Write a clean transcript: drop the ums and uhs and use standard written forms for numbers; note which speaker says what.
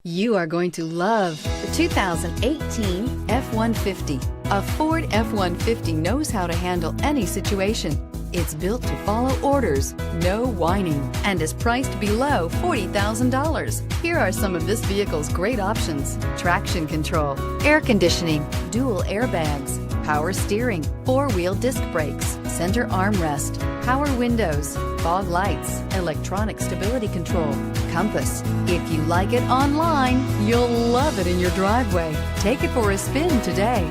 Speaker 1: You are going to love the 2018 F-150. A Ford F-150 knows how to handle any situation. It's built to follow orders, no whining, and is priced below $40,000. Here are some of this vehicle's great options: traction control, air conditioning, dual airbags, power steering, four-wheel disc brakes, center armrest, power windows, fog lights, electronic stability control, compass. If you like it online, you'll love it in your driveway. Take it for a spin today.